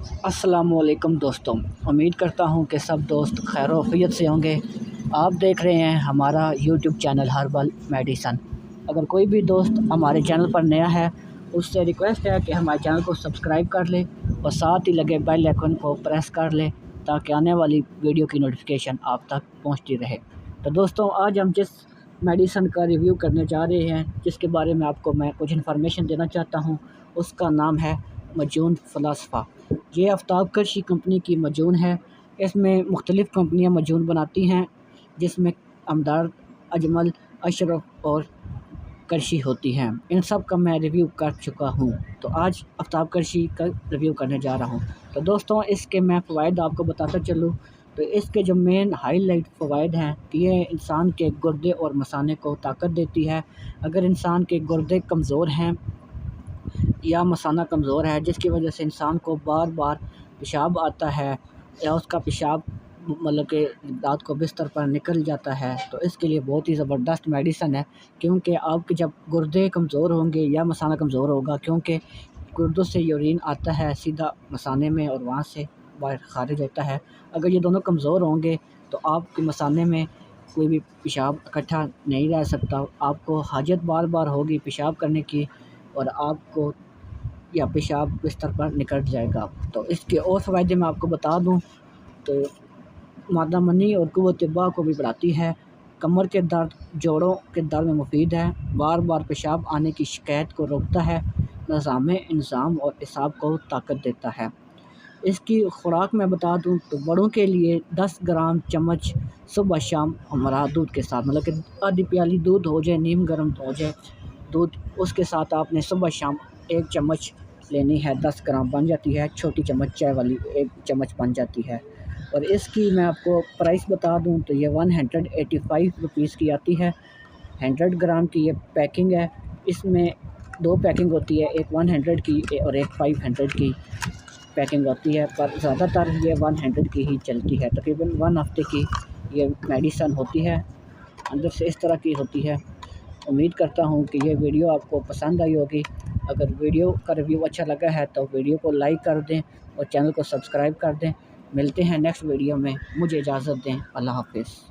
अस्सलाम वालेकुम दोस्तों, उम्मीद करता हूँ कि सब दोस्त खैर वफ़ियत से होंगे। आप देख रहे हैं हमारा यूट्यूब चैनल हर्बल मेडिसन। अगर कोई भी दोस्त हमारे चैनल पर नया है, उससे रिक्वेस्ट है कि हमारे चैनल को सब्सक्राइब कर ले और साथ ही लगे बेल आइकन को प्रेस कर ले ताकि आने वाली वीडियो की नोटिफिकेशन आप तक पहुँचती रहे। तो दोस्तों, आज हम जिस मेडिसन का रिव्यू करने जा रहे हैं, जिसके बारे में आपको मैं कुछ इन्फॉर्मेशन देना चाहता हूँ, उसका नाम है मजून फ़लास्फ़ा। ये आफ्ताब करशी कंपनी की मजून है। इसमें मुख्तलिफ़ कंपनियां मजून बनाती हैं, जिसमें हमदर्द, अजमल, अशरफ और करशी होती हैं। इन सब का मैं रिव्यू कर चुका हूँ, तो आज आफ्ताब करशी का रिव्यू करने जा रहा हूँ। तो दोस्तों, इसके मैं फ़वाइद आपको बताता चलूँ तो इसके जो मेन हाईलाइट फ़वाइद हैं कि ये इंसान के गुर्दे और मसाने को ताकत देती है। अगर इंसान के गुर्दे कमज़ोर हैं या मसाना कमज़ोर है, जिसकी वजह से इंसान को बार बार पेशाब आता है या उसका पेशाब मतलब कि रात को बिस्तर पर निकल जाता है, तो इसके लिए बहुत ही ज़बरदस्त मेडिसन है। क्योंकि आपके जब गुर्दे कमज़ोर होंगे या मसाना कमज़ोर होगा, क्योंकि गुर्दों से यूरिन आता है सीधा मसाने में और वहाँ से बाहर खारिज होता है। अगर ये दोनों कमज़ोर होंगे तो आपके मसाने में कोई भी पेशाब इकट्ठा नहीं रह सकता। आपको हाजत बार बार होगी पेशाब करने की और आपको या पेशाब बिस्तर पर निकल जाएगा। तो इसके और फ़ायदे मैं आपको बता दूं तो मादा मनी और क़ुव्वत बा को भी बढ़ाती है। कमर के दर्द, जोड़ों के दर्द में मुफीद है। बार बार पेशाब आने की शिकायत को रोकता है। निज़ाम और पेशाब को ताकत देता है। इसकी खुराक मैं बता दूं तो बड़ों के लिए 10 ग्राम चम्मच सुबह शाम हमारा दूध के साथ, मतलब कि आधी प्याली दूध हो जाए, नीम गर्म हो जाए दूध, उसके साथ आपने सुबह शाम 1 चम्मच लेनी है। 10 ग्राम बन जाती है। छोटी चम्मच चाय वाली 1 चम्मच बन जाती है। और इसकी मैं आपको प्राइस बता दूं तो ये 185 रुपीज़ की आती है। 100 ग्राम की ये पैकिंग है। इसमें 2 पैकिंग होती है, एक 100 की और एक 500 की पैकिंग होती है, पर ज़्यादातर ये 100 की ही चलती है। तकरीबन 1 हफ्ते की ये मेडिसन होती है। अंदर से इस तरह की होती है। उम्मीद करता हूँ कि ये वीडियो आपको पसंद आई होगी। अगर वीडियो का रिव्यू अच्छा लगा है तो वीडियो को लाइक कर दें और चैनल को सब्सक्राइब कर दें। मिलते हैं नेक्स्ट वीडियो में। मुझे इजाज़त दें। अल्लाह हाफ़िज़।